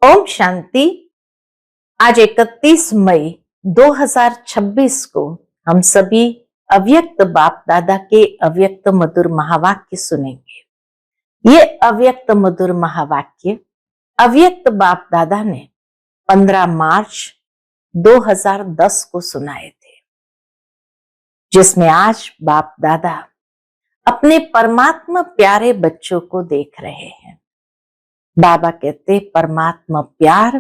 ओम शांति। आज 31 मई 2026 को हम सभी अव्यक्त बाप दादा के अव्यक्त मधुर महावाक्य सुनेंगे। ये अव्यक्त मधुर महावाक्य अव्यक्त बाप दादा ने 15 मार्च 2010 को सुनाए थे, जिसमें आज बाप दादा अपने परमात्मा प्यारे बच्चों को देख रहे हैं। बाबा कहते परमात्मा प्यार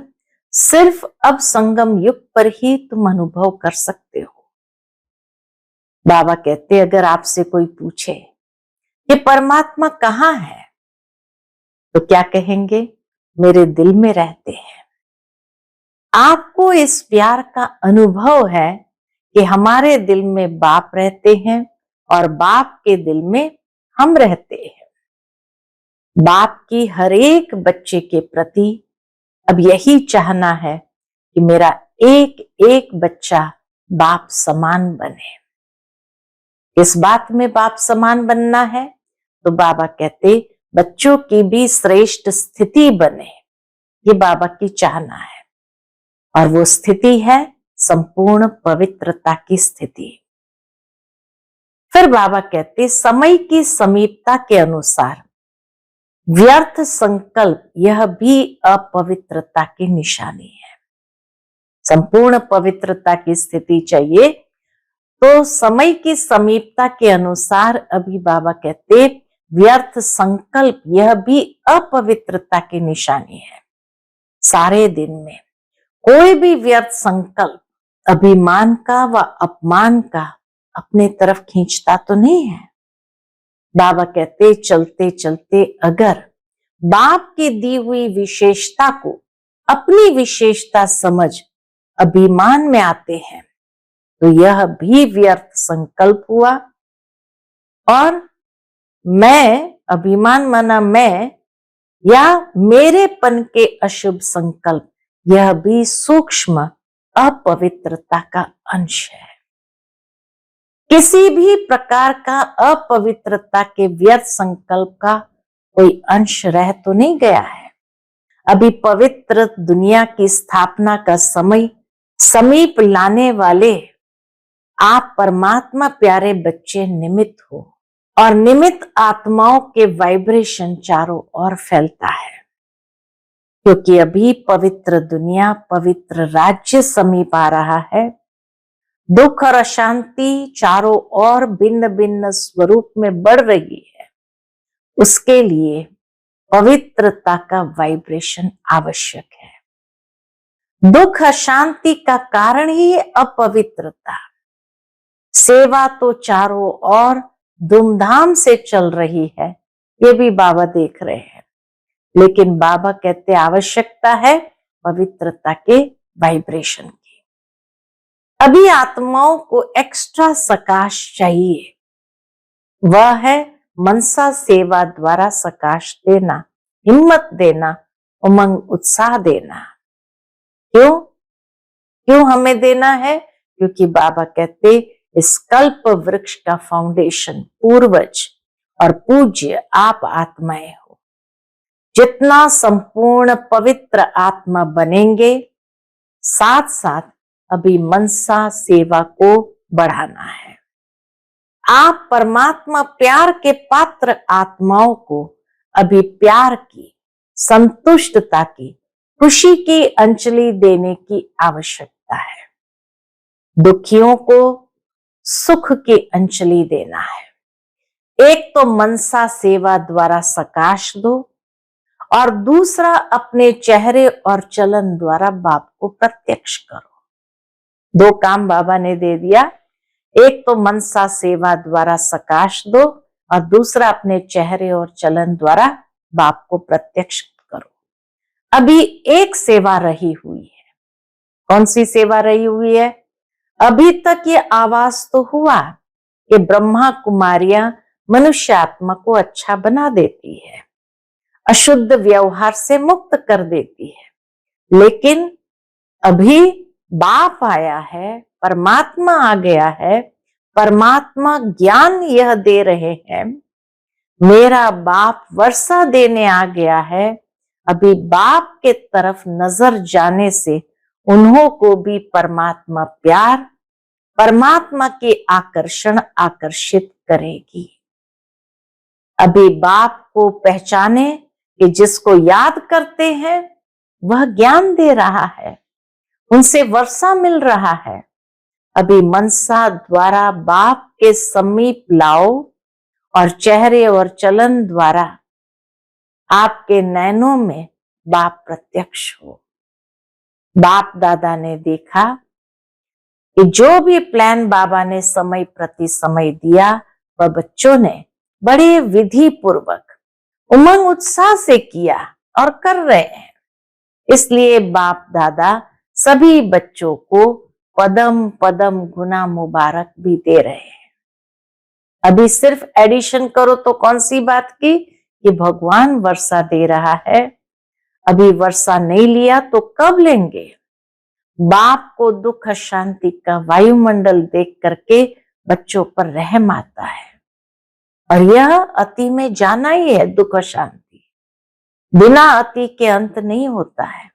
सिर्फ अब संगम युग पर ही तुम अनुभव कर सकते हो। बाबा कहते अगर आपसे कोई पूछे कि परमात्मा कहाँ है, तो क्या कहेंगे? मेरे दिल में रहते हैं। आपको इस प्यार का अनुभव है कि हमारे दिल में बाप रहते हैं और बाप के दिल में हम रहते हैं। बाप की हर एक बच्चे के प्रति अब यही चाहना है कि मेरा एक एक बच्चा बाप समान बने। इस बात में बाप समान बनना है तो बाबा कहते बच्चों की भी श्रेष्ठ स्थिति बने, ये बाबा की चाहना है। और वो स्थिति है संपूर्ण पवित्रता की स्थिति। फिर बाबा कहते समय की समीपता के अनुसार व्यर्थ संकल्प यह भी अपवित्रता की निशानी है। संपूर्ण पवित्रता की स्थिति चाहिए तो समय की समीपता के अनुसार अभी बाबा कहते व्यर्थ संकल्प यह भी अपवित्रता की निशानी है। सारे दिन में कोई भी व्यर्थ संकल्प अभिमान का व अपमान का अपने तरफ खींचता तो नहीं है। बाबा कहते चलते चलते अगर बाप की दी हुई विशेषता को अपनी विशेषता समझ अभिमान में आते हैं तो यह भी व्यर्थ संकल्प हुआ। और मैं अभिमान माना मैं या मेरेपन के अशुभ संकल्प यह भी सूक्ष्म अपवित्रता का अंश है। किसी भी प्रकार का अपवित्रता के व्यर्थ संकल्प का कोई अंश रह तो नहीं गया है। अभी पवित्र दुनिया की स्थापना का समय समीप लाने वाले आप परमात्मा प्यारे बच्चे निमित्त हो और निमित्त आत्माओं के वाइब्रेशन चारों ओर फैलता है, क्योंकि अभी पवित्र दुनिया पवित्र राज्य समीप आ रहा है। दुख और अशांति चारों ओर भिन्न भिन्न स्वरूप में बढ़ रही है। उसके लिए पवित्रता का वाइब्रेशन आवश्यक है। दुख अशांति का कारण ही है अपवित्रता। सेवा तो चारों ओर धूमधाम से चल रही है, ये भी बाबा देख रहे हैं, लेकिन बाबा कहते आवश्यकता है पवित्रता के वाइब्रेशन की। अभी आत्माओं को एक्स्ट्रा सकाश चाहिए, वह है मनसा सेवा द्वारा सकाश देना, हिम्मत देना, उमंग उत्साह देना। क्यों हमें देना है? क्योंकि बाबा कहते इस कल्प वृक्ष का फाउंडेशन पूर्वज और पूज्य आप आत्माएं हो। जितना संपूर्ण पवित्र आत्मा बनेंगे, साथ साथ अभी मनसा सेवा को बढ़ाना है। आप परमात्मा प्यार के पात्र आत्माओं को अभी प्यार की, संतुष्टता की, खुशी की अंजलि देने की आवश्यकता है। दुखियों को सुख की अंजलि देना है। एक तो मनसा सेवा द्वारा सकाश दो और दूसरा अपने चेहरे और चलन द्वारा बाप को प्रत्यक्ष करो। दो काम बाबा ने दे दिया। एक तो मनसा सेवा द्वारा सकाश दो और दूसरा अपने चेहरे और चलन द्वारा बाप को प्रत्यक्ष करो। अभी एक सेवा रही हुई है। कौन सी सेवा रही हुई है? अभी तक ये आवाज तो हुआ कि ब्रह्मा कुमारियां मनुष्य आत्मा को अच्छा बना देती है, अशुद्ध व्यवहार से मुक्त कर देती है। लेकिन अभी बाप आया है, परमात्मा आ गया है, परमात्मा ज्ञान यह दे रहे हैं, मेरा बाप वर्षा देने आ गया है अभी बाप के तरफ नजर जाने से उन्हों को भी परमात्मा प्यार, परमात्मा के आकर्षण आकर्षित करेगी। अभी बाप को पहचाने कि जिसको याद करते हैं वह ज्ञान दे रहा है, उनसे वर्षा मिल रहा है। अभी मनसा द्वारा बाप के समीप लाओ और चेहरे और चलन द्वारा आपके नैनों में बाप प्रत्यक्ष हो। बाप दादा ने देखा कि जो भी प्लान बाबा ने समय प्रति समय दिया वह बच्चों ने बड़े विधि पूर्वक उमंग उत्साह से किया और कर रहे हैं। इसलिए बाप दादा सभी बच्चों को पदम पदम गुना मुबारक भी दे रहे हैं। अभी सिर्फ एडिशन करो तो कौन सी बात की कि भगवान वर्षा दे रहा है। अभी वर्षा नहीं लिया तो कब लेंगे। बाप को दुख शांति का वायुमंडल देख करके बच्चों पर रहम आता है और यह अति में जाना ही है। दुख शांति बिना अति के अंत नहीं होता है।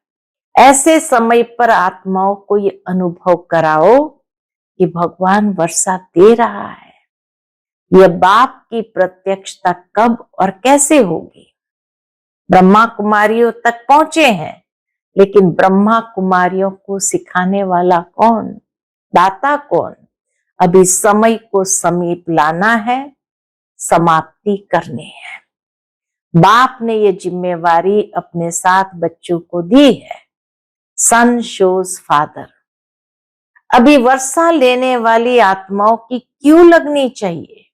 ऐसे समय पर आत्माओं को ये अनुभव कराओ कि भगवान वर्षा दे रहा है। यह बाप की प्रत्यक्षता कब और कैसे होगी। ब्रह्मा कुमारियों तक पहुंचे हैं, लेकिन ब्रह्मा कुमारियों को सिखाने वाला कौन, दाता कौन। अभी समय को समीप लाना है, समाप्ति करनी है। बाप ने ये जिम्मेवारी अपने साथ बच्चों को दी है। सन शोज फादर। अभी वर्षा लेने वाली आत्माओं की क्यों लगनी चाहिए,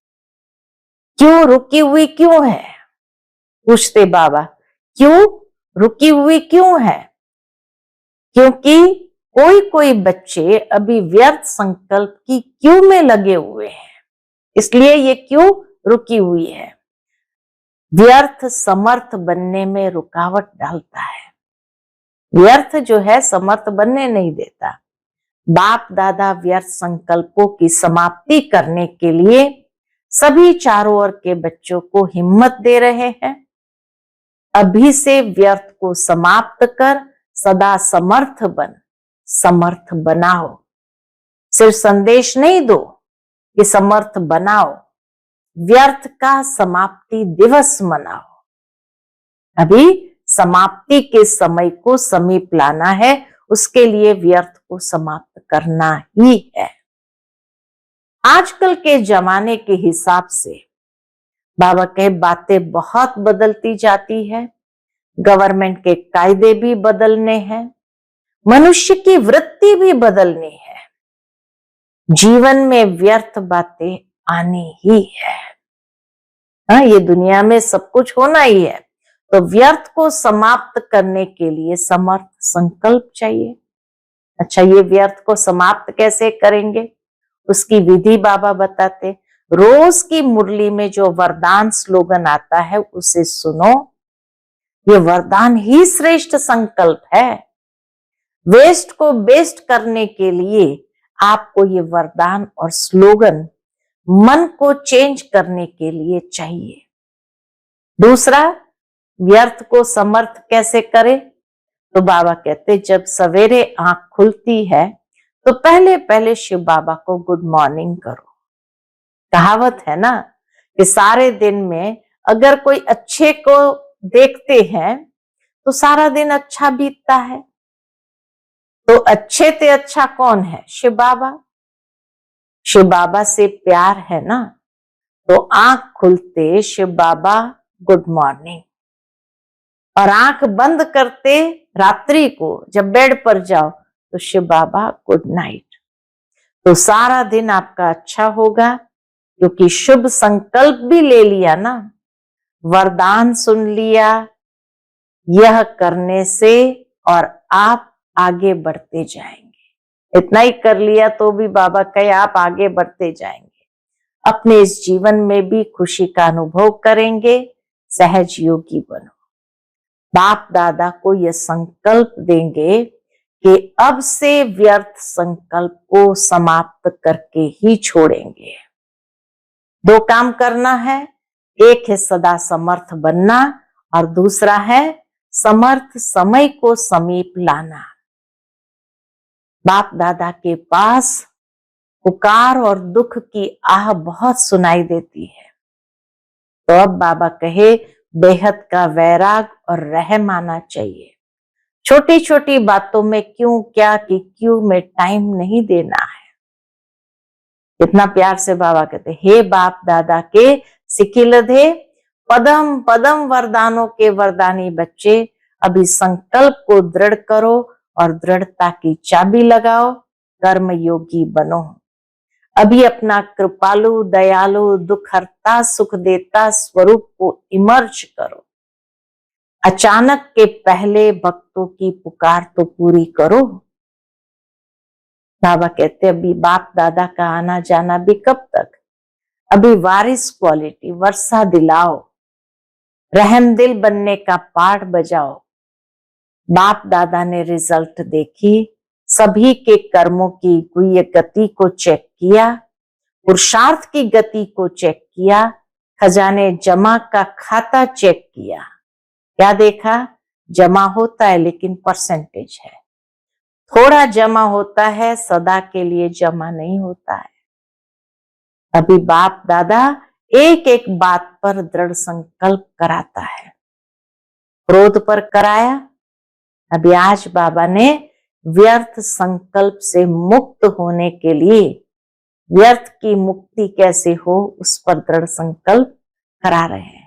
क्यों रुकी हुई क्यों है, पूछते बाबा क्यों रुकी हुई क्यों है। क्योंकि कोई कोई बच्चे अभी व्यर्थ संकल्प की क्यों में लगे हुए हैं, इसलिए ये क्यों रुकी हुई है। व्यर्थ समर्थ बनने में रुकावट डालता है। व्यर्थ जो है समर्थ बनने नहीं देता। बाप दादा व्यर्थ संकल्पों की समाप्ति करने के लिए सभी चारों ओर के बच्चों को हिम्मत दे रहे हैं। अभी से व्यर्थ को समाप्त कर सदा समर्थ बन, समर्थ बनाओ। सिर्फ संदेश नहीं दो कि समर्थ बनाओ, व्यर्थ का समाप्ति दिवस मनाओ। अभी समाप्ति के समय को समीप लाना है, उसके लिए व्यर्थ को समाप्त करना ही है। आजकल के जमाने के हिसाब से बाबा के बातें बहुत बदलती जाती है। गवर्नमेंट के कायदे भी बदलने हैं, मनुष्य की वृत्ति भी बदलनी है। जीवन में व्यर्थ बातें आनी ही है। हाँ, ये दुनिया में सब कुछ होना ही है, तो व्यर्थ को समाप्त करने के लिए समर्थ संकल्प चाहिए। अच्छा, ये व्यर्थ को समाप्त कैसे करेंगे, उसकी विधि बाबा बताते। रोज की मुरली में जो वरदान स्लोगन आता है उसे सुनो। ये वरदान ही श्रेष्ठ संकल्प है। वेस्ट को बेस्ट करने के लिए आपको ये वरदान और स्लोगन मन को चेंज करने के लिए चाहिए। दूसरा, व्यर्थ को समर्थ कैसे करें, तो बाबा कहते जब सवेरे आंख खुलती है तो पहले पहले शिव बाबा को गुड मॉर्निंग करो। कहावत है ना कि सारे दिन में अगर कोई अच्छे को देखते हैं तो सारा दिन अच्छा बीतता है। तो अच्छे से अच्छा कौन है, शिव बाबा। शिव बाबा से प्यार है ना, तो आंख खुलते शिव बाबा गुड मॉर्निंग, और आंख बंद करते रात्रि को जब बेड पर जाओ तो शिव बाबा गुड नाइट। तो सारा दिन आपका अच्छा होगा, क्योंकि शुभ संकल्प भी ले लिया ना, वरदान सुन लिया। यह करने से और आप आगे बढ़ते जाएंगे। इतना ही कर लिया तो भी बाबा कहे आप आगे बढ़ते जाएंगे। अपने इस जीवन में भी खुशी का अनुभव करेंगे, सहज योगी बनो। बाप दादा को यह संकल्प देंगे कि अब से व्यर्थ संकल्प को समाप्त करके ही छोड़ेंगे। दो काम करना है, एक है सदा समर्थ बनना और दूसरा है समर्थ समय को समीप लाना। बाप दादा के पास पुकार और दुख की आह बहुत सुनाई देती है। तो अब बाबा कहे बेहद का वैराग और रहम आना चाहिए। छोटी छोटी बातों में क्यों क्या कि क्यों में टाइम नहीं देना है। कितना प्यार से बाबा कहते, हे बाप दादा के सिखिलधे पदम पदम वरदानों के वरदानी बच्चे, अभी संकल्प को दृढ़ करो और दृढ़ता की चाबी लगाओ, कर्म योगी बनो। अभी अपना कृपालु दयालु दुखहर्ता सुख देता स्वरूप को इमर्ज करो। अचानक के पहले भक्तों की पुकार तो पूरी करो। बाबा कहते अभी बाप दादा का आना जाना भी कब तक, अभी वारिस क्वालिटी वर्षा दिलाओ, रहमदिल बनने का पाठ बजाओ। बाप दादा ने रिजल्ट देखी, सभी के कर्मों की गुह्य गति को चेक किया, पुरुषार्थ की गति को चेक किया, खजाने जमा का खाता चेक किया। क्या देखा, जमा होता है लेकिन परसेंटेज है, थोड़ा जमा होता है, सदा के लिए जमा नहीं होता है। अभी बाप दादा एक एक बात पर दृढ़ संकल्प कराता है। क्रोध पर कराया, अभी आज बाबा ने व्यर्थ संकल्प से मुक्त होने के लिए, व्यर्थ की मुक्ति कैसे हो उस पर दृढ़ संकल्प करा रहे हैं।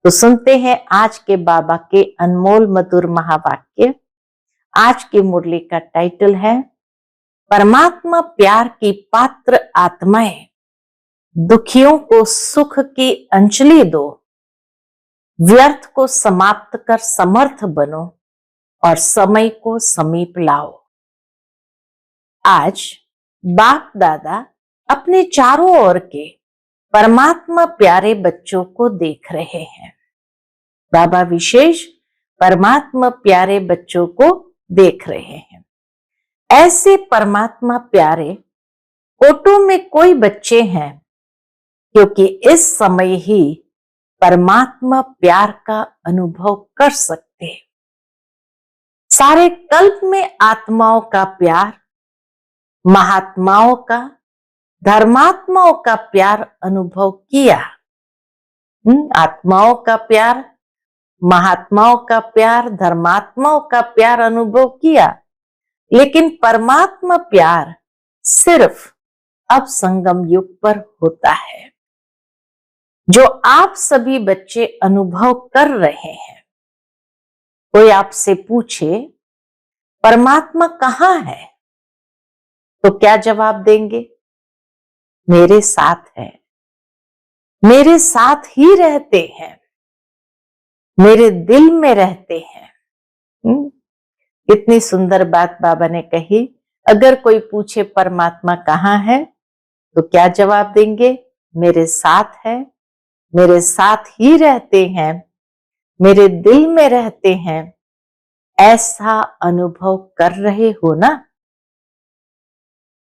तो सुनते हैं आज के बाबा के अनमोल मधुर महावाक्य। आज की मुरली का टाइटल है परमात्मा प्यार की पात्र आत्माएं, दुखियों को सुख की अंजलि दो, व्यर्थ को समाप्त कर समर्थ बनो और समय को समीप लाओ। आज बाप दादा अपने चारों ओर के परमात्मा प्यारे बच्चों को देख रहे हैं। बाबा विशेष परमात्मा प्यारे बच्चों को देख रहे हैं। ऐसे परमात्मा प्यारे कोटों में कोई बच्चे हैं, क्योंकि इस समय ही परमात्मा प्यार का अनुभव कर सकते हैं। सारे कल्प में आत्माओं का प्यार, महात्माओं का, धर्मात्माओं का प्यार अनुभव किया। आत्माओं का प्यार, महात्माओं का प्यार, धर्मात्माओं का प्यार अनुभव किया, लेकिन परमात्मा प्यार सिर्फ अब संगम युग पर होता है, जो आप सभी बच्चे अनुभव कर रहे हैं। कोई आपसे पूछे परमात्मा कहाँ है, तो क्या जवाब देंगे? मेरे साथ है, मेरे साथ ही रहते हैं, मेरे दिल में रहते हैं। कितनी सुंदर बात बाबा ने कही। अगर कोई पूछे परमात्मा कहाँ है, तो क्या जवाब देंगे? मेरे साथ है, मेरे साथ ही रहते हैं, मेरे दिल में रहते हैं। ऐसा अनुभव कर रहे हो ना?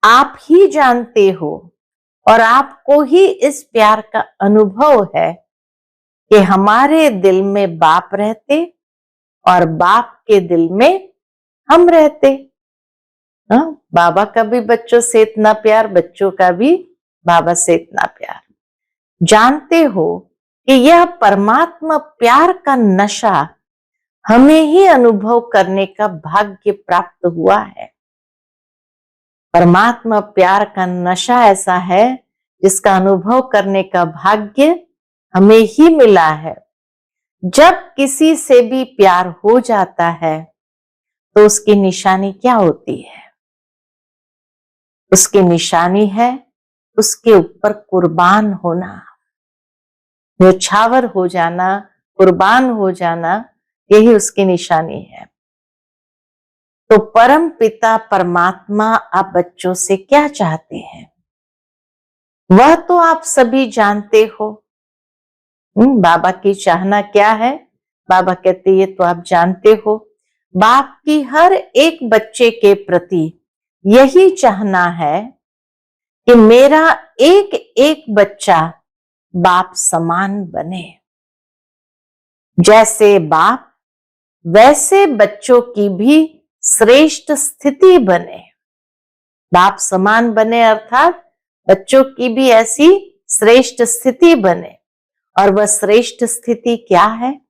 आप ही जानते हो और आपको ही इस प्यार का अनुभव है कि हमारे दिल में बाप रहते और बाप के दिल में हम रहते। बाबा का भी बच्चों से इतना प्यार, बच्चों का भी बाबा से इतना प्यार। जानते हो कि यह परमात्मा प्यार का नशा हमें ही अनुभव करने का भाग्य प्राप्त हुआ है। परमात्मा प्यार का नशा ऐसा है जिसका अनुभव करने का भाग्य हमें ही मिला है। जब किसी से भी प्यार हो जाता है तो उसकी निशानी क्या होती है? उसकी निशानी है उसके ऊपर कुर्बान होना, न्यौछावर हो जाना, कुर्बान हो जाना, यही उसकी निशानी है। तो परम पिता परमात्मा आप बच्चों से क्या चाहते हैं, वह तो आप सभी जानते हो। बाबा की चाहना क्या है? बाबा कहते ये तो आप जानते हो। बाप की हर एक बच्चे के प्रति यही चाहना है कि मेरा एक एक बच्चा बाप समान बने। जैसे बाप वैसे बच्चों की भी श्रेष्ठ स्थिति बने। बाप समान बने अर्थात बच्चों की भी ऐसी श्रेष्ठ स्थिति बने। और वह श्रेष्ठ स्थिति क्या है?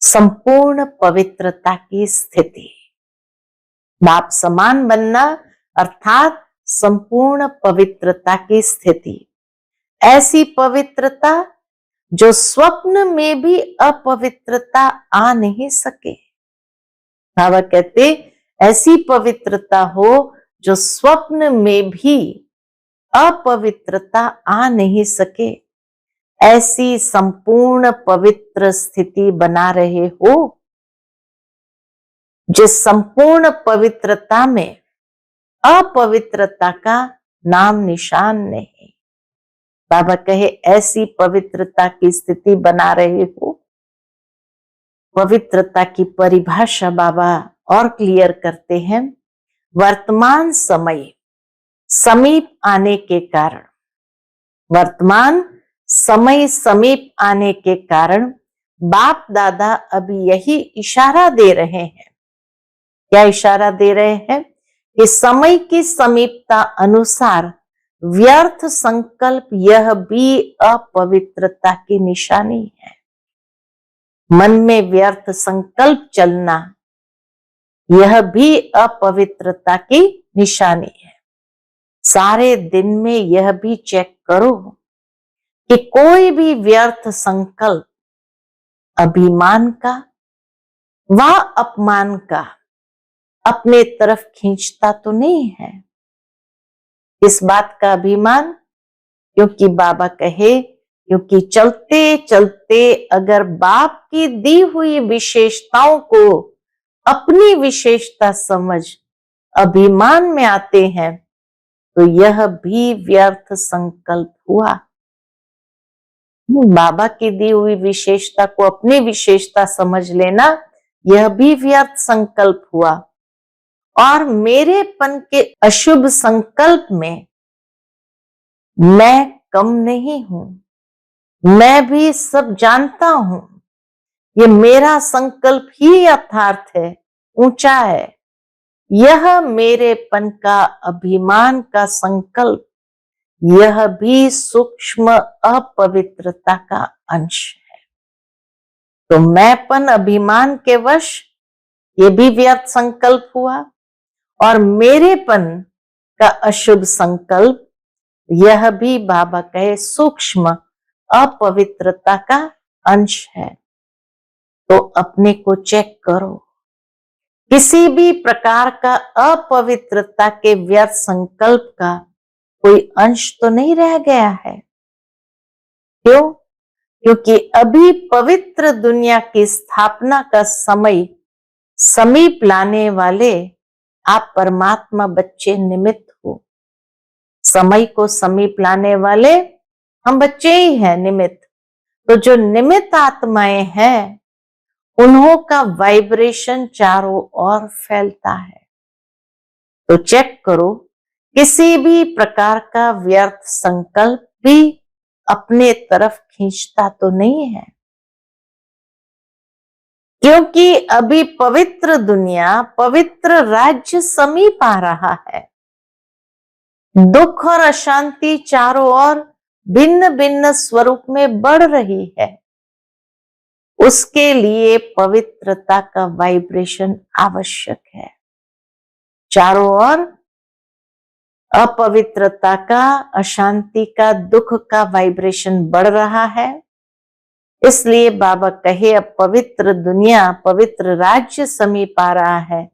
संपूर्ण पवित्रता की स्थिति। बाप समान बनना अर्थात संपूर्ण पवित्रता की स्थिति। ऐसी पवित्रता जो स्वप्न में भी अपवित्रता आ नहीं सके। बाबा कहते ऐसी पवित्रता हो जो स्वप्न में भी अपवित्रता आ नहीं सके। ऐसी संपूर्ण पवित्र स्थिति बना रहे हो, जिस संपूर्ण पवित्रता में अपवित्रता का नाम निशान नहीं। बाबा कहे ऐसी पवित्रता की स्थिति बना रहे हो। पवित्रता की परिभाषा बाबा और क्लियर करते हैं। वर्तमान समय समीप आने के कारण, वर्तमान समय समीप आने के कारण बाप दादा अभी यही इशारा दे रहे हैं। क्या इशारा दे रहे हैं? कि समय की समीपता अनुसार व्यर्थ संकल्प यह भी अपवित्रता की निशानी है। मन में व्यर्थ संकल्प चलना यह भी अपवित्रता की निशानी है। सारे दिन में यह भी चेक करो कि कोई भी व्यर्थ संकल्प अभिमान का व अपमान का अपने तरफ खींचता तो नहीं है। इस बात का अभिमान, क्योंकि बाबा कहे क्योंकि चलते चलते अगर बाप की दी हुई विशेषताओं को अपनी विशेषता समझ अभिमान में आते हैं तो यह भी व्यर्थ संकल्प हुआ। बाबा की दी हुई विशेषता को अपनी विशेषता समझ लेना यह भी व्यर्थ संकल्प हुआ। और मेरेपन के अशुभ संकल्प में मैं कम नहीं हूं, मैं भी सब जानता हूं। ये मेरा संकल्प ही यथार्थ है, ऊंचा है। यह मेरेपन का अभिमान का संकल्प यह भी सूक्ष्म अपवित्रता का अंश है। तो मैंपन अभिमान के वश ये भी व्यर्थ संकल्प हुआ। और मेरेपन का अशुभ संकल्प यह भी बाबा कहे सूक्ष्म अपवित्रता का अंश है। तो अपने को चेक करो, किसी भी प्रकार का अपवित्रता के व्यर्थ संकल्प का कोई अंश तो नहीं रह गया है। क्यों? क्योंकि अभी पवित्र दुनिया की स्थापना का समय समीप लाने वाले आप परमात्मा बच्चे निमित्त हो। समय को समीप लाने वाले हम बच्चे ही हैं, निमित्त। तो जो निमित्त आत्माएं हैं उन्हों का वाइब्रेशन चारों ओर फैलता है। तो चेक करो, किसी भी प्रकार का व्यर्थ संकल्प भी अपने तरफ खींचता तो नहीं है। क्योंकि अभी पवित्र दुनिया, पवित्र राज्य समीप आ रहा है। दुख और अशांति चारों ओर भिन्न भिन्न स्वरूप में बढ़ रही है। उसके लिए पवित्रता का वाइब्रेशन आवश्यक है। चारों ओर अपवित्रता का, अशांति का, दुख का वाइब्रेशन बढ़ रहा है। इसलिए बाबा कहे अब पवित्र दुनिया, पवित्र राज्य समीप आ रहा है,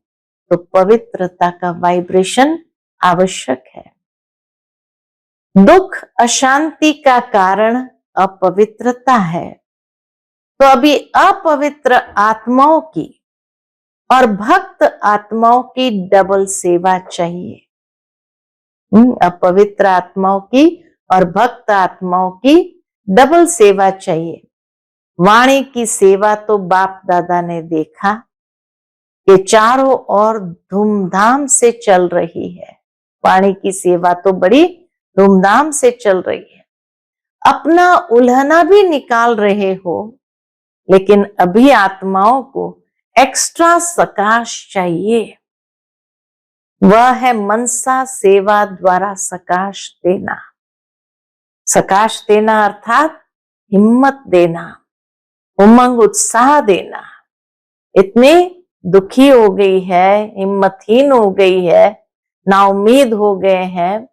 तो पवित्रता का वाइब्रेशन आवश्यक है। दुख अशांति का कारण अपवित्रता है। तो अभी अपवित्र आत्माओं की और भक्त आत्माओं की डबल सेवा चाहिए। अपवित्र आत्माओं की और भक्त आत्माओं की डबल सेवा चाहिए। वाणी की सेवा तो बाप दादा ने देखा कि चारों ओर धूमधाम से चल रही है। वाणी की सेवा तो बड़ी धूमधाम से चल रही है। अपना उल्हना भी निकाल रहे हो लेकिन अभी आत्माओं को एक्स्ट्रा सकाश चाहिए। वह है मनसा सेवा द्वारा सकाश देना। सकाश देना अर्थात हिम्मत देना, उमंग उत्साह देना। इतनी दुखी हो गई है, हिम्मतहीन हो गई है, नाउम्मीद हो गए हैं,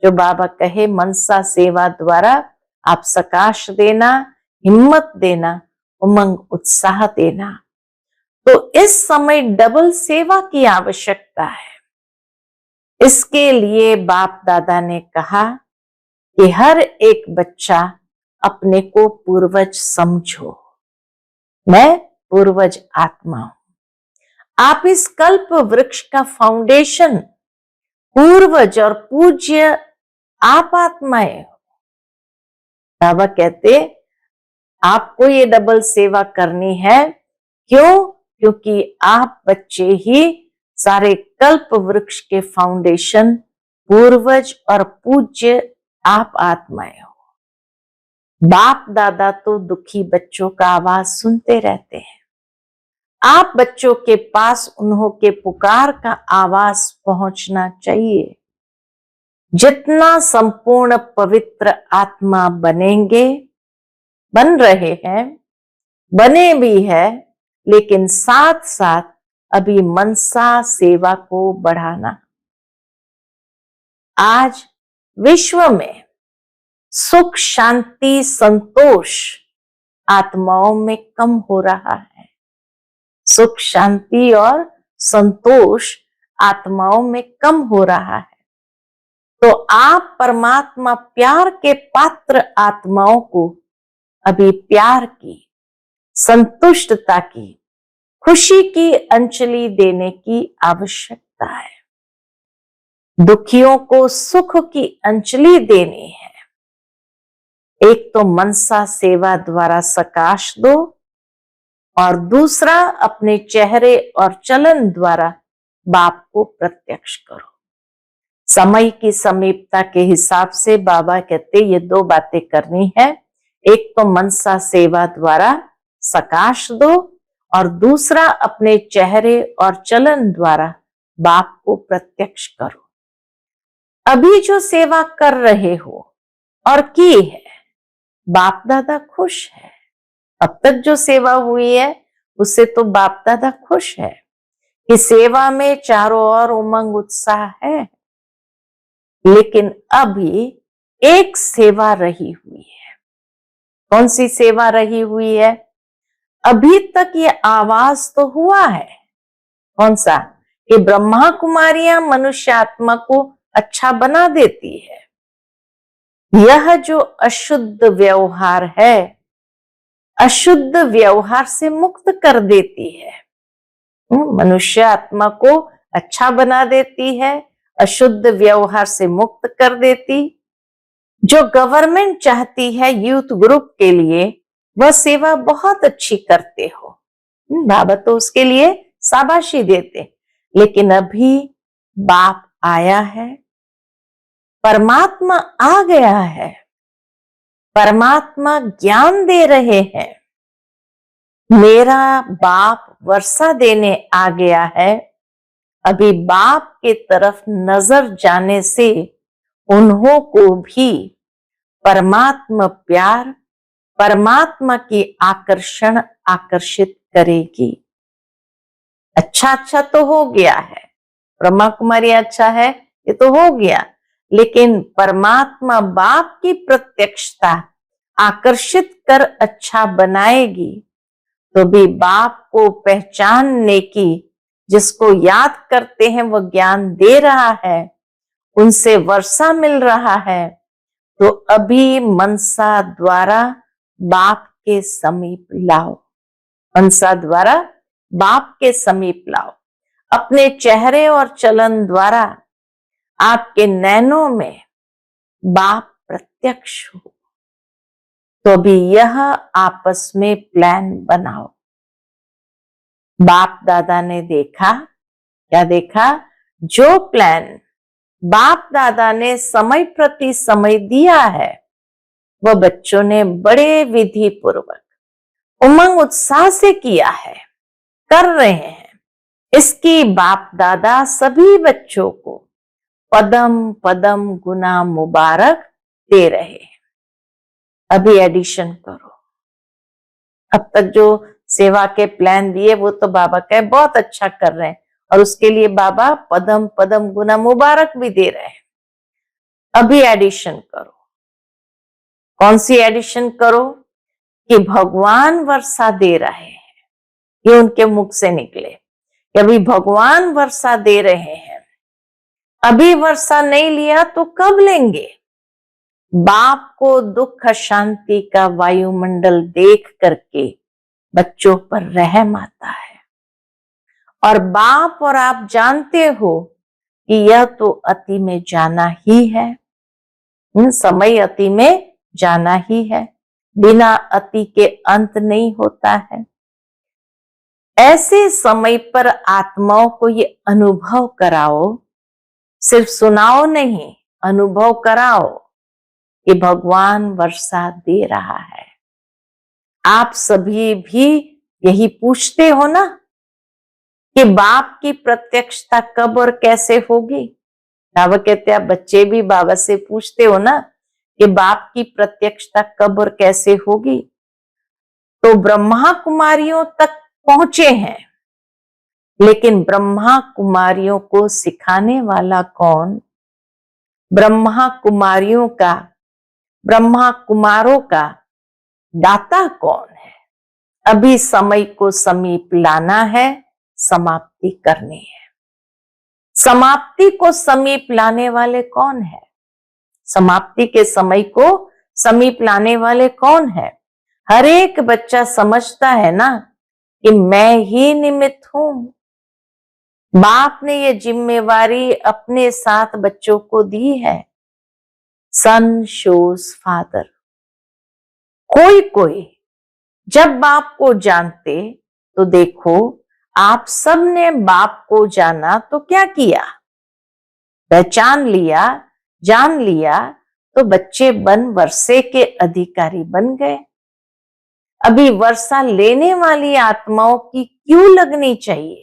जो बाबा कहे मनसा सेवा द्वारा आप सकाश देना, हिम्मत देना, उमंग उत्साह देना। तो इस समय डबल सेवा की आवश्यकता है। इसके लिए बाप दादा ने कहा कि हर एक बच्चा अपने को पूर्वज समझो। मैं पूर्वज आत्मा हूं। आप इस कल्प वृक्ष का फाउंडेशन पूर्वज और पूज्य आप आत्माएं हो। बाबा कहते आपको ये डबल सेवा करनी है। क्यों? क्योंकि आप बच्चे ही सारे कल्प वृक्ष के फाउंडेशन पूर्वज और पूज्य आप आत्माएं हो। बाप दादा तो दुखी बच्चों का आवाज सुनते रहते हैं। आप बच्चों के पास उन्हों के पुकार का आवाज पहुंचना चाहिए। जितना संपूर्ण पवित्र आत्मा बनेंगे, बन रहे हैं, बने भी है, लेकिन साथ साथ अभी मनसा सेवा को बढ़ाना। आज विश्व में सुख शांति संतोष आत्माओं में कम हो रहा है। सुख शांति और संतोष आत्माओं में कम हो रहा है। तो आप परमात्मा प्यार के पात्र आत्माओं को अभी प्यार की, संतुष्टता की, खुशी की अंजलि देने की आवश्यकता है। दुखियों को सुख की अंजलि देनी है। एक तो मनसा सेवा द्वारा सकाश दो और दूसरा अपने चेहरे और चलन द्वारा बाप को प्रत्यक्ष करो। समय की समीपता के हिसाब से बाबा कहते ये दो बातें करनी है। एक तो मनसा सेवा द्वारा सकाश दो और दूसरा अपने चेहरे और चलन द्वारा बाप को प्रत्यक्ष करो। अभी जो सेवा कर रहे हो और की है, बाप दादा खुश है। अब तक जो सेवा हुई है उससे तो बाप दादा खुश है कि सेवा में चारों ओर उमंग उत्साह है। लेकिन अभी एक सेवा रही हुई है। कौन सी सेवा रही हुई है? अभी तक ये आवाज तो हुआ है। कौन सा? कि ब्रह्मा कुमारियां मनुष्य आत्मा को अच्छा बना देती है। यह जो अशुद्ध व्यवहार है, अशुद्ध व्यवहार से मुक्त कर देती है। मनुष्य आत्मा को अच्छा बना देती है, अशुद्ध व्यवहार से मुक्त कर देती। जो गवर्नमेंट चाहती है यूथ ग्रुप के लिए, वह सेवा बहुत अच्छी करते हो। बाबा तो उसके लिए शाबाशी देते। लेकिन अभी बाप आया है, परमात्मा आ गया है, परमात्मा ज्ञान दे रहे हैं। मेरा बाप वर्षा देने आ गया है। अभी बाप के तरफ नजर जाने से उन्हों को भी परमात्मा प्यार, परमात्मा की आकर्षण आकर्षित करेगी। अच्छा तो हो गया है, ब्रह्मा कुमारी अच्छा है, ये तो हो गया। लेकिन परमात्मा बाप की प्रत्यक्षता आकर्षित कर अच्छा बनाएगी। तो भी बाप को पहचानने की, जिसको याद करते हैं वो ज्ञान दे रहा है, उनसे वर्षा मिल रहा है। तो अभी मनसा द्वारा बाप के समीप लाओ, मनसा द्वारा बाप के समीप लाओ। अपने चेहरे और चलन द्वारा आपके नैनों में बाप प्रत्यक्ष हो। तो अभी यह आपस में प्लान बनाओ। बाप दादा ने देखा, क्या देखा? जो प्लान बाप दादा ने समय प्रति समय दिया है, वह बच्चों ने बड़े विधि पूर्वक उमंग उत्साह से किया है, कर रहे हैं, इसकी बाप दादा सभी बच्चों को पदम पदम गुना मुबारक दे रहे हैं। अभी एडिशन करो। अब तक जो सेवा के प्लान दिए वो तो बाबा कहे बहुत अच्छा कर रहे हैं, और उसके लिए बाबा पदम पदम गुना मुबारक भी दे रहे हैं। अभी एडिशन करो। कौन सी एडिशन करो? कि भगवान वर्षा दे रहे हैं, ये उनके मुख से निकले कि अभी भगवान वर्षा दे रहे हैं। अभी वर्षा नहीं लिया तो कब लेंगे? बाप को दुख शांति का वायुमंडल देख करके बच्चों पर रहम आता है, और बाप और आप जानते हो कि यह तो अति में जाना ही है। समय अति में जाना ही है, बिना अति के अंत नहीं होता है। ऐसे समय पर आत्माओं को ये अनुभव कराओ, सिर्फ सुनाओ नहीं, अनुभव कराओ कि भगवान वर्षा दे रहा है। आप सभी भी यही पूछते हो ना कि बाप की प्रत्यक्षता कब और कैसे होगी। बाबा कहते हैं बच्चे भी बाबा से पूछते हो ना कि बाप की प्रत्यक्षता कब और कैसे होगी। तो ब्रह्मा कुमारियों तक पहुंचे हैं, लेकिन ब्रह्मा कुमारियों को सिखाने वाला कौन? ब्रह्मा कुमारियों का, ब्रह्मा कुमारों का दाता कौन है? अभी समय को समीप लाना है, समाप्ति करनी है। समाप्ति को समीप लाने वाले कौन है? समाप्ति के समय को समीप लाने वाले कौन है? हर एक बच्चा समझता है ना कि मैं ही निमित्त हूं। बाप ने ये जिम्मेवारी अपने साथ बच्चों को दी है। सन शोज फादर। कोई कोई जब बाप को जानते तो देखो आप सबने बाप को जाना तो क्या किया? पहचान लिया, जान लिया, तो बच्चे बन वर्षे के अधिकारी बन गए। अभी वर्षा लेने वाली आत्माओं की क्यों लगनी चाहिए?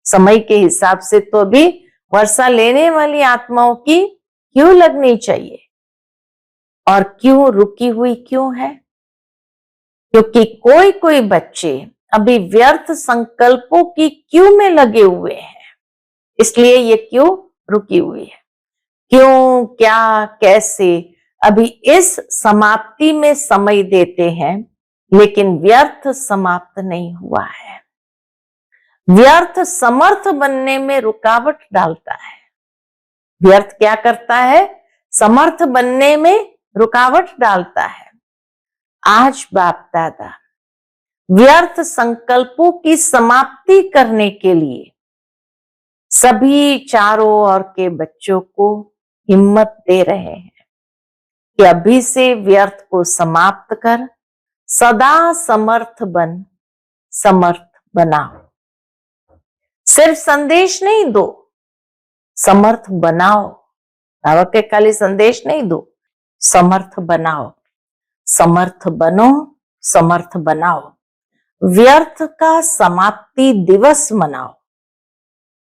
समय के हिसाब से तो अभी वर्षा लेने वाली आत्माओं की क्यों लगनी चाहिए? और क्यों रुकी हुई क्यों है? क्योंकि कोई कोई बच्चे अभी व्यर्थ संकल्पों की क्यों में लगे हुए हैं, इसलिए ये क्यों रुकी हुई है। क्यों, क्या, कैसे, अभी इस समाप्ति में समय देते हैं, लेकिन व्यर्थ समाप्त नहीं हुआ है। व्यर्थ समर्थ बनने में रुकावट डालता है। व्यर्थ क्या करता है? समर्थ बनने में रुकावट डालता है। आज बाप दादा व्यर्थ संकल्पों की समाप्ति करने के लिए सभी चारों ओर के बच्चों को हिम्मत दे रहे हैं कि अभी से व्यर्थ को समाप्त कर सदा समर्थ बन, समर्थ बनाओ। सिर्फ संदेश नहीं दो, समर्थ बनाओ। बाबा के खाली संदेश नहीं दो, समर्थ बनाओ। समर्थ बनो, समर्थ बनाओ। व्यर्थ का समाप्ति दिवस मनाओ।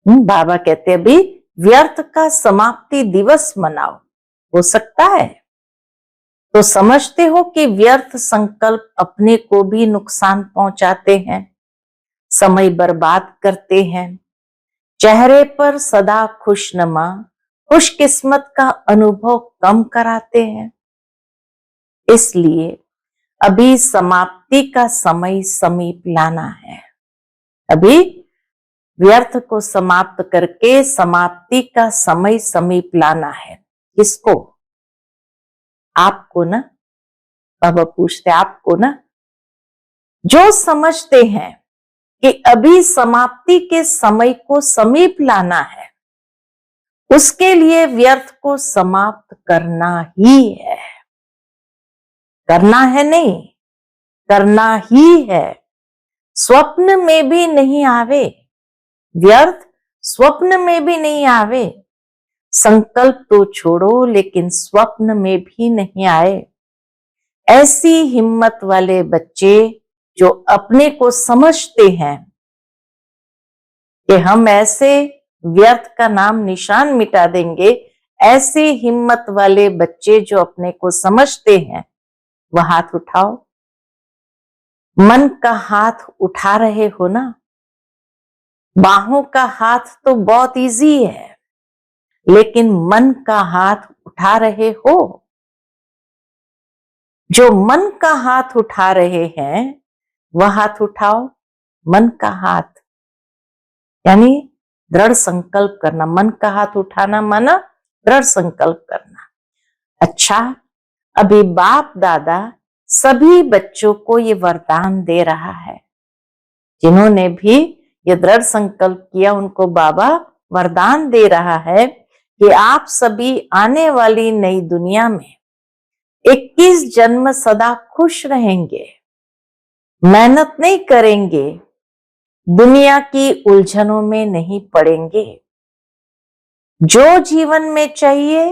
बाबा कहते अभी व्यर्थ का समाप्ति दिवस मनाओ। हो सकता है तो समझते हो कि व्यर्थ संकल्प अपने को भी नुकसान पहुंचाते हैं, समय बर्बाद करते हैं, चेहरे पर सदा खुशनुमा, खुशकिस्मत का अनुभव कम कराते हैं। इसलिए अभी समाप्ति का समय समीप लाना है। अभी व्यर्थ को समाप्त करके समाप्ति का समय समीप लाना है। किसको? आपको ना। बाबा पूछते आपको ना, जो समझते हैं कि अभी समाप्ति के समय को समीप लाना है, उसके लिए व्यर्थ को समाप्त करना ही है। करना है नहीं, करना ही है। स्वप्न में भी नहीं आवे व्यर्थ, स्वप्न में भी नहीं आवे। संकल्प तो छोड़ो, लेकिन स्वप्न में भी नहीं आए। ऐसी हिम्मत वाले बच्चे जो अपने को समझते हैं कि हम ऐसे व्यर्थ का नाम निशान मिटा देंगे, ऐसे हिम्मत वाले बच्चे जो अपने को समझते हैं, वह हाथ उठाओ। मन का हाथ उठा रहे हो ना? बाहों का हाथ तो बहुत इजी है, लेकिन मन का हाथ उठा रहे हो? जो मन का हाथ उठा रहे हैं, वह हाथ उठाओ। मन का हाथ यानी दृढ़ संकल्प करना। मन का हाथ उठाना माना दृढ़ संकल्प करना। अच्छा, अभी बाप दादा सभी बच्चों को ये वरदान दे रहा है। जिन्होंने भी ये दृढ़ संकल्प किया, उनको बाबा वरदान दे रहा है कि आप सभी आने वाली नई दुनिया में 21 जन्म सदा खुश रहेंगे, मेहनत नहीं करेंगे, दुनिया की उलझनों में नहीं पड़ेंगे। जो जीवन में चाहिए,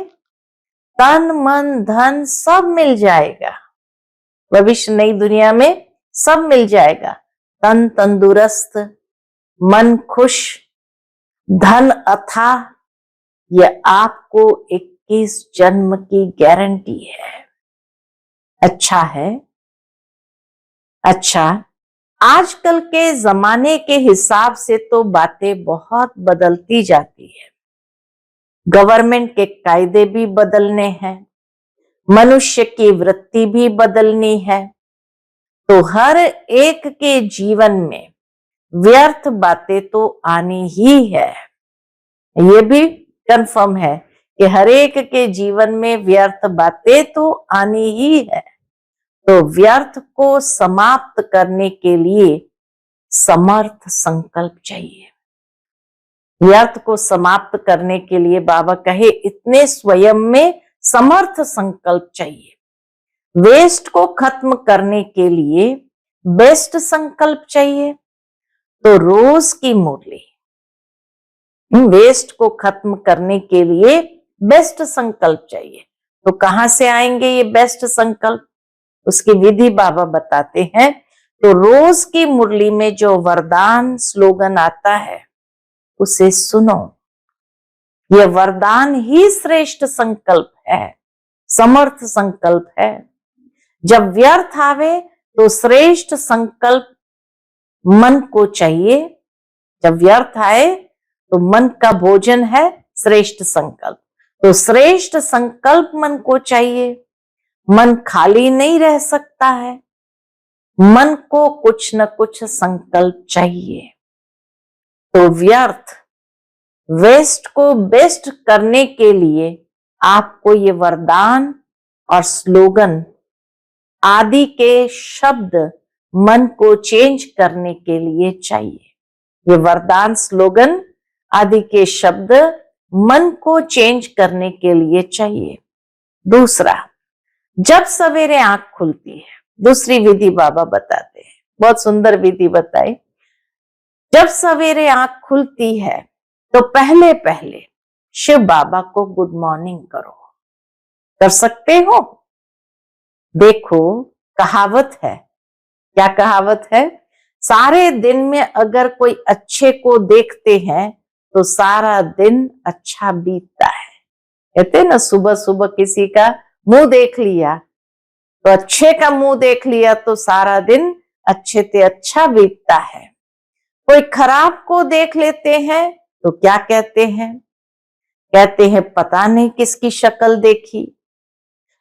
तन मन धन सब मिल जाएगा। भविष्य नई दुनिया में सब मिल जाएगा। तन तंदुरुस्त, मन खुश, धन अथाह, यह आपको 21 जन्म की गारंटी है। अच्छा है। अच्छा, आजकल के जमाने के हिसाब से तो बातें बहुत बदलती जाती है। गवर्नमेंट के कायदे भी बदलने हैं, मनुष्य की वृत्ति भी बदलनी है। तो हर एक के जीवन में व्यर्थ बातें तो आनी ही है। ये भी कंफर्म है कि हर एक के जीवन में व्यर्थ बातें तो आनी ही है। तो व्यर्थ को समाप्त करने के लिए समर्थ संकल्प चाहिए। व्यर्थ को समाप्त करने के लिए बाबा कहे इतने स्वयं में समर्थ संकल्प चाहिए। वेस्ट को खत्म करने के लिए बेस्ट संकल्प चाहिए। तो रोज की मुरली, वेस्ट को खत्म करने के लिए बेस्ट संकल्प चाहिए। तो कहां से आएंगे ये बेस्ट संकल्प? उसकी विधि बाबा बताते हैं। तो रोज की मुरली में जो वरदान स्लोगन आता है, उसे सुनो। यह वरदान ही श्रेष्ठ संकल्प है, समर्थ संकल्प है। जब व्यर्थ आवे तो श्रेष्ठ संकल्प मन को चाहिए। जब व्यर्थ आए तो मन का भोजन है श्रेष्ठ संकल्प। तो श्रेष्ठ संकल्प मन को चाहिए। मन खाली नहीं रह सकता है, मन को कुछ न कुछ संकल्प चाहिए। तो व्यर्थ वेस्ट को बेस्ट करने के लिए आपको ये वरदान और स्लोगन आदि के शब्द मन को चेंज करने के लिए चाहिए। ये वरदान स्लोगन आदि के शब्द मन को चेंज करने के लिए चाहिए। दूसरा, जब सवेरे आंख खुलती है, दूसरी विधि बाबा बताते हैं, बहुत सुंदर विधि बताई। जब सवेरे आंख खुलती है तो पहले पहले शिव बाबा को गुड मॉर्निंग करो। कर सकते हो? देखो, कहावत है, क्या कहावत है? सारे दिन में अगर कोई अच्छे को देखते हैं तो सारा दिन अच्छा बीतता है। कहते ना, सुबह सुबह किसी का मुंह देख लिया तो अच्छे का मुंह देख लिया तो सारा दिन अच्छे से अच्छा बीतता है। कोई खराब को देख लेते हैं तो क्या कहते हैं? कहते हैं पता नहीं किसकी शक्ल देखी,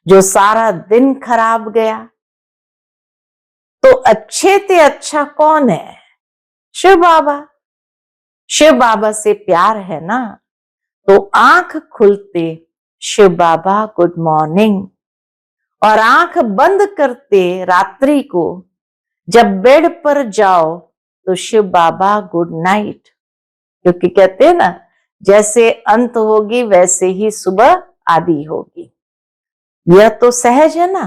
जो सारा दिन खराब गया। तो अच्छे से अच्छा कौन है? शिव बाबा। शिव बाबा से प्यार है ना, तो आंख खुलते शिव बाबा गुड मॉर्निंग, और आंख बंद करते रात्रि को जब बेड पर जाओ तो शिव बाबा गुड नाइट। क्योंकि कहते हैं ना, जैसे अंत होगी वैसे ही सुबह आदि होगी। यह तो सहज है ना।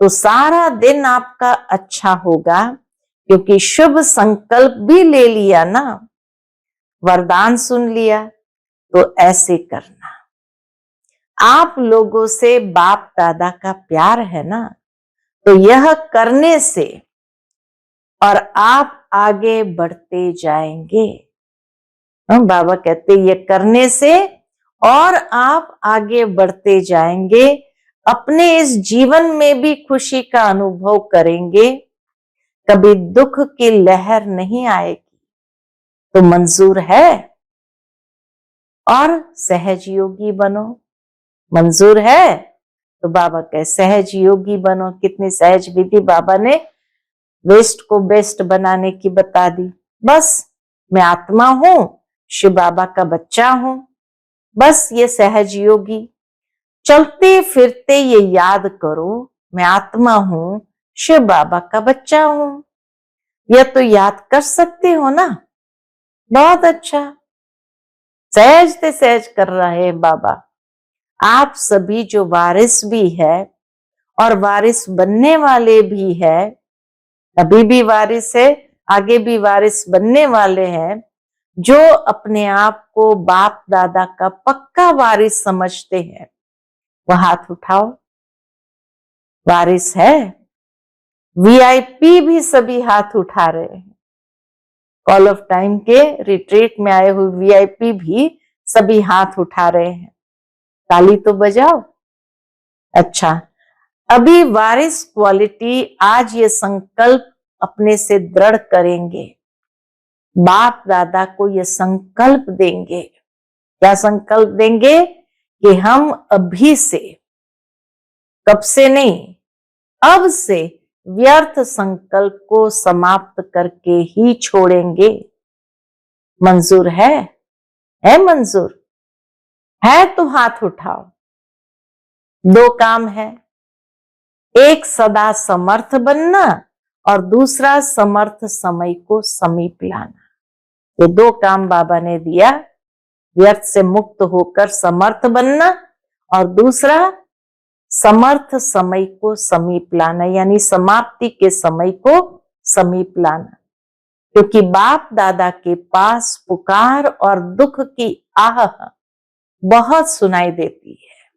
तो सारा दिन आपका अच्छा होगा, क्योंकि शुभ संकल्प भी ले लिया ना, वरदान सुन लिया। तो ऐसे करना। आप लोगों से बाप दादा का प्यार है ना, तो यह करने से और आप आगे बढ़ते जाएंगे। बाबा कहते ये करने से और आप आगे बढ़ते जाएंगे, अपने इस जीवन में भी खुशी का अनुभव करेंगे, कभी दुख की लहर नहीं आएगी। तो मंजूर है? और सहज योगी बनो। मंजूर है? तो बाबा कहे सहज योगी बनो। कितनी सहज विधि बाबा ने वेस्ट को बेस्ट बनाने की बता दी। बस मैं आत्मा हूं, शिव बाबा का बच्चा हूं, बस ये सहज योगी। चलते फिरते ये याद करो, मैं आत्मा हूं, शिव बाबा का बच्चा हूं। यह तो याद कर सकते हो ना? बहुत अच्छा, सहज से सहज कर रहे हैं बाबा। आप सभी जो वारिस भी है और वारिस बनने वाले भी है, अभी भी वारिस है, आगे भी वारिस बनने वाले हैं, जो अपने आप को बाप दादा का पक्का वारिस समझते हैं, वह हाथ उठाओ। वारिस है? वीआईपी भी सभी हाथ उठा रहे हैं। कॉल ऑफ टाइम के रिट्रीट में आए हुए वीआईपी भी सभी हाथ उठा रहे हैं। ताली तो बजाओ। अच्छा, अभी वारिस क्वालिटी आज ये संकल्प अपने से दृढ़ करेंगे, बाप दादा को ये संकल्प देंगे। क्या संकल्प देंगे? कि हम अभी से, कब से नहीं, अब से व्यर्थ संकल्प को समाप्त करके ही छोड़ेंगे। मंजूर है? है मंजूर? है तो हाथ उठाओ। दो काम है, एक सदा समर्थ बनना और दूसरा समर्थ समय को समीप लाना। ये दो काम बाबा ने दिया, व्यर्थ से मुक्त होकर समर्थ बनना और दूसरा समर्थ समय को समीप लाना, यानी समाप्ति के समय को समीप लाना। क्योंकि बाप दादा के पास पुकार और दुख की आह बहुत सुनाई देती है।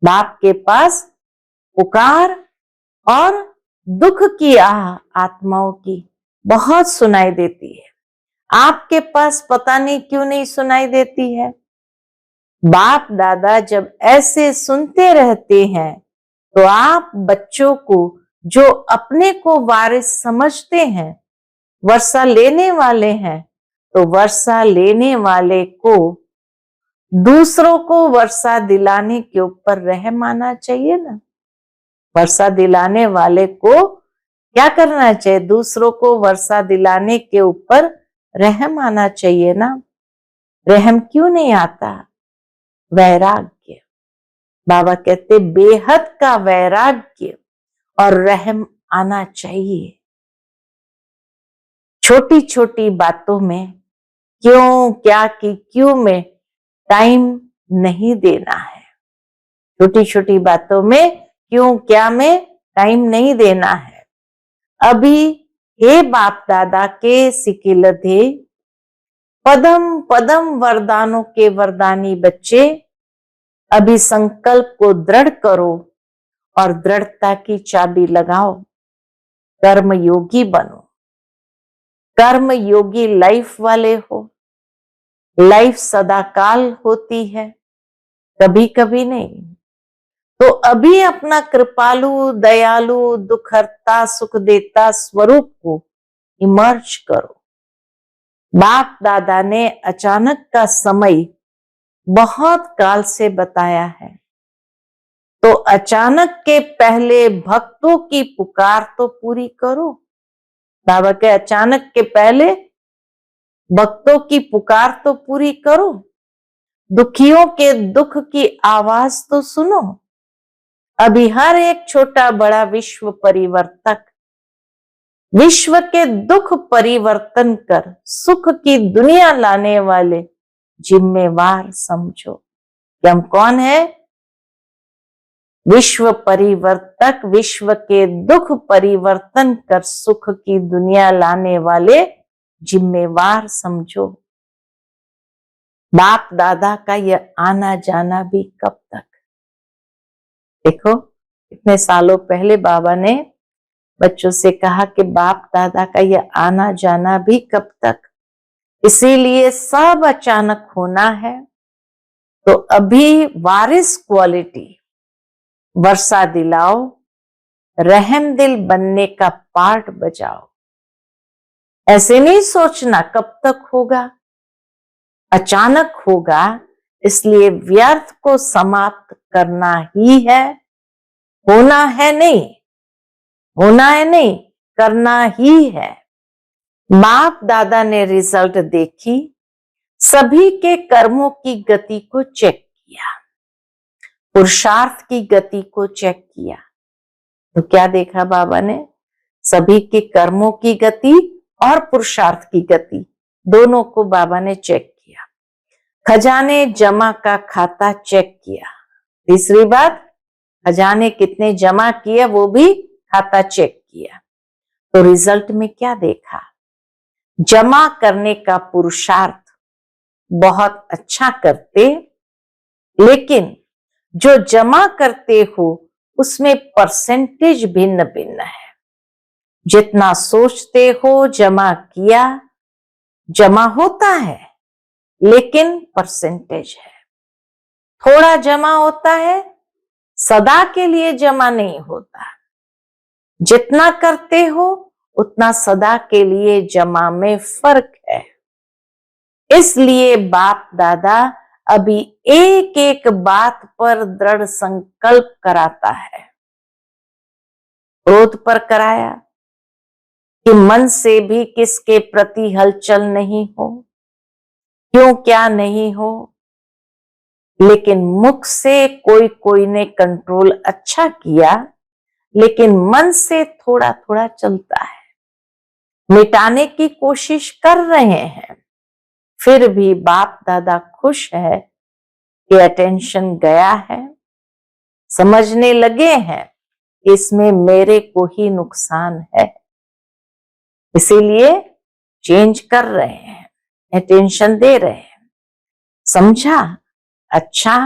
बाप के पास पुकार और दुख की आह आत्माओं की बहुत सुनाई देती है। आपके पास पता नहीं क्यों नहीं सुनाई देती है। बाप दादा जब ऐसे सुनते रहते हैं तो आप बच्चों को, जो अपने को वारिस समझते हैं, वर्षा लेने वाले हैं, तो वर्षा लेने वाले को दूसरों को वर्षा दिलाने के ऊपर रहम आना चाहिए ना। वर्षा दिलाने वाले को क्या करना चाहिए? दूसरों को वर्षा दिलाने के ऊपर रहम आना चाहिए ना। रहम क्यों नहीं आता? वैराग्य। बाबा कहते बेहद का वैराग्य और रहम आना चाहिए। छोटी छोटी बातों में क्यों, क्या की क्यों में टाइम नहीं देना है। छोटी छोटी बातों में क्यों, क्या में टाइम नहीं देना है। अभी हे बाप दादा के सिकिलधे पदम पदम वरदानों के वरदानी बच्चे, अभी संकल्प को दृढ़ करो और दृढ़ता की चाबी लगाओ। कर्म योगी बनो। कर्म योगी लाइफ वाले हो। लाइफ सदाकाल होती है, कभी कभी नहीं। तो अभी अपना कृपालु, दयालु, दुखहर्ता, सुख देता स्वरूप को इमर्ज करो। बाप दादा ने अचानक का समय बहुत काल से बताया है, तो अचानक के पहले भक्तों की पुकार तो पूरी करो। बाबा के अचानक के पहले भक्तों की पुकार तो पूरी करो। दुखियों के दुख की आवाज तो सुनो। अभी हर एक छोटा बड़ा विश्व परिवर्तक, विश्व के दुख परिवर्तन कर सुख की दुनिया लाने वाले जिम्मेवार समझो। कि हम कौन है? विश्व परिवर्तक, विश्व के दुख परिवर्तन कर सुख की दुनिया लाने वाले जिम्मेवार समझो। बाप दादा का यह आना जाना भी कब तक? देखो, इतने सालों पहले बाबा ने बच्चों से कहा कि बाप दादा का यह आना जाना भी कब तक, इसीलिए सब अचानक होना है। तो अभी वारिस क्वालिटी वर्षा दिलाओ, रहम दिल बनने का पार्ट बजाओ। ऐसे नहीं सोचना कब तक होगा, अचानक होगा, इसलिए व्यर्थ को समाप्त करना ही है। होना है नहीं, होना है नहीं, करना ही है। बाप दादा ने रिजल्ट देखी, सभी के कर्मों की गति को चेक किया, पुरुषार्थ की गति को चेक किया। तो क्या देखा बाबा ने? सभी के कर्मों की गति और पुरुषार्थ की गति दोनों को बाबा ने चेक किया। खजाने जमा का खाता चेक किया। तीसरी बात, खजाने कितने जमा किए वो भी खाता चेक किया। तो रिजल्ट में क्या देखा? जमा करने का पुरुषार्थ बहुत अच्छा करते, लेकिन जो जमा करते हो उसमें परसेंटेज भिन्न भिन्न है। जितना सोचते हो जमा किया, जमा होता है, लेकिन परसेंटेज है। थोड़ा जमा होता है, सदा के लिए जमा नहीं होता। जितना करते हो उतना सदा के लिए जमा में फर्क है। इसलिए बाप दादा अभी एक एक बात पर दृढ़ संकल्प कराता है। क्रोध पर कराया कि मन से भी किसके प्रति हलचल नहीं हो, क्यों क्या नहीं हो, लेकिन मुख से कोई कोई ने कंट्रोल अच्छा किया, लेकिन मन से थोड़ा थोड़ा चलता है। मिटाने की कोशिश कर रहे हैं, फिर भी बाप दादा खुश है कि अटेंशन गया है, समझने लगे हैं कि इसमें मेरे को ही नुकसान है, इसीलिए चेंज कर रहे हैं, अटेंशन दे रहे हैं। समझा? अच्छा,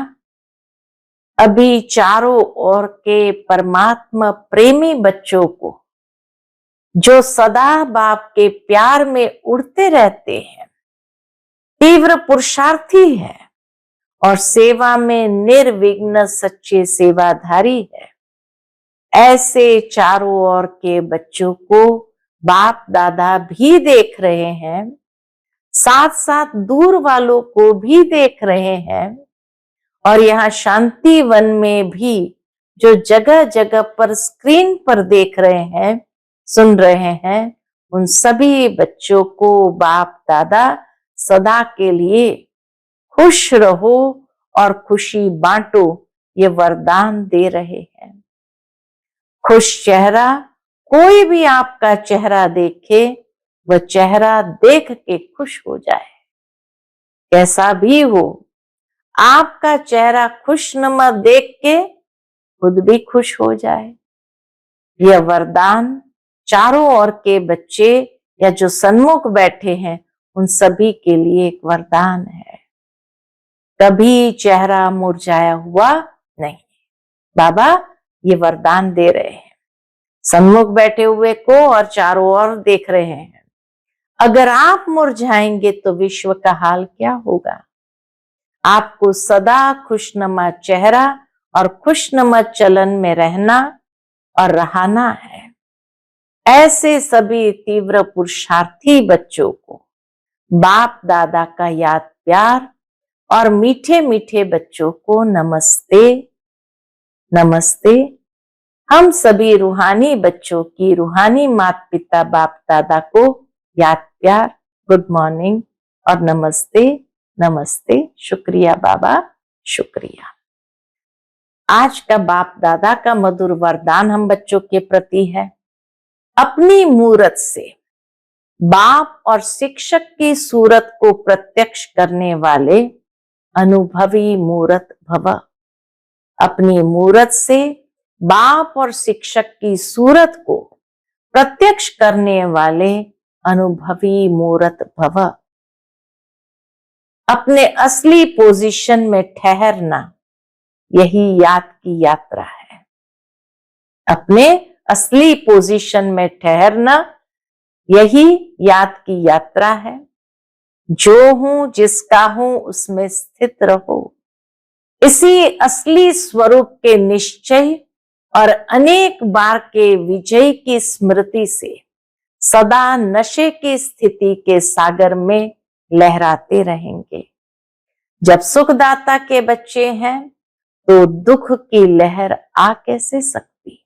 अभी चारों ओर के परमात्मा प्रेमी बच्चों को जो सदा बाप के प्यार में उड़ते रहते हैं, तीव्र पुरुषार्थी है और सेवा में निर्विघ्न सच्चे सेवाधारी है, ऐसे चारों ओर के बच्चों को बाप दादा भी देख रहे हैं, साथ साथ दूर वालों को भी देख रहे हैं। और यहाँ शांति वन में भी जो जगह जगह पर स्क्रीन पर देख रहे हैं, सुन रहे हैं, उन सभी बच्चों को बाप दादा सदा के लिए खुश रहो और खुशी बांटो ये वरदान दे रहे हैं। खुश चेहरा, कोई भी आपका चेहरा देखे वह चेहरा देख के खुश हो जाए। कैसा भी हो, आपका चेहरा खुशनुमा देख के खुद भी खुश हो जाए। यह वरदान चारों ओर के बच्चे या जो सन्मुख बैठे हैं उन सभी के लिए एक वरदान है। कभी चेहरा मुरझाया हुआ नहीं, बाबा ये वरदान दे रहे हैं सन्मुख बैठे हुए को और चारों ओर देख रहे हैं। अगर आप मुरझाएंगे तो विश्व का हाल क्या होगा? आपको सदा खुशनुमा चेहरा और खुशनुमा चलन में रहना और रहाना है। ऐसे सभी तीव्र पुरुषार्थी बच्चों को बाप दादा का याद प्यार और मीठे मीठे बच्चों को नमस्ते नमस्ते। हम सभी रूहानी बच्चों की रूहानी माता पिता बाप दादा को याद प्यार, गुड मॉर्निंग और नमस्ते नमस्ते। शुक्रिया बाबा, शुक्रिया। आज का बाप दादा का मधुर वरदान हम बच्चों के प्रति है। अपनी मूरत से बाप और शिक्षक की सूरत को प्रत्यक्ष करने वाले अनुभवी मूरत भव। अपनी मूरत से बाप और शिक्षक की सूरत को प्रत्यक्ष करने वाले अनुभवी मूरत भव। अपने असली पोजीशन में ठहरना, यही याद की यात्रा है। अपने असली पोजीशन में ठहरना, यही याद की यात्रा है। जो हूं, जिसका हूं, उसमें स्थित रहो। इसी असली स्वरूप के निश्चय और अनेक बार के विजय की स्मृति से सदा नशे की स्थिति के सागर में लहराते रहेंगे। जब सुखदाता के बच्चे हैं तो दुख की लहर आ कैसे सकती।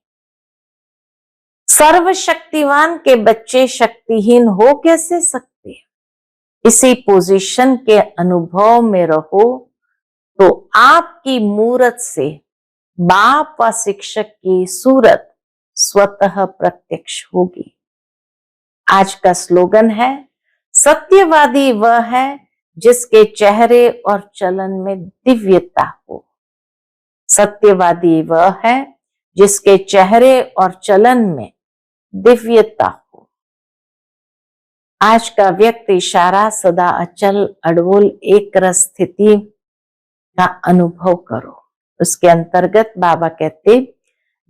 सर्वशक्तिवान के बच्चे शक्तिहीन हो कैसे सकते। इसी पोजीशन के अनुभव में रहो तो आपकी मूरत से बाप व शिक्षक की सूरत स्वतः प्रत्यक्ष होगी। आज का स्लोगन है, सत्यवादी वह है जिसके चेहरे और चलन में दिव्यता हो। सत्यवादी वह है जिसके चेहरे और चलन में दिव्यता हो। आज का व्यक्त इशारा सदा अचल अड़बोल एक रस स्थिति का अनुभव करो। उसके अंतर्गत बाबा कहते,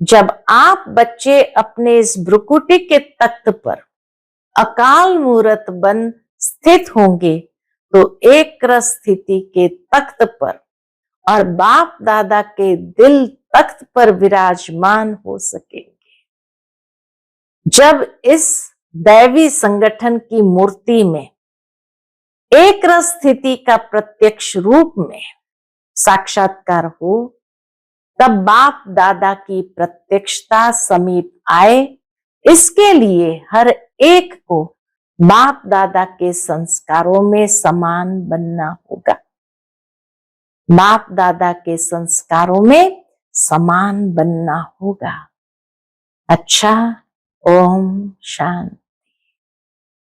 जब आप बच्चे अपने इस भ्रुकुटी के तख्त पर अकाल मूरत बन स्थित होंगे तो एक रस स्थिति के तख्त पर और बाप दादा के दिल तख्त पर विराजमान हो सकेंगे। जब इस दैवी संगठन की मूर्ति में एक रस स्थिति का प्रत्यक्ष रूप में साक्षात्कार हो, तब बाप दादा की प्रत्यक्षता समीप आए। इसके लिए हर एक को बाप दादा के संस्कारों में समान बनना होगा। बाप दादा के संस्कारों में समान बनना होगा। अच्छा, ओम शांति।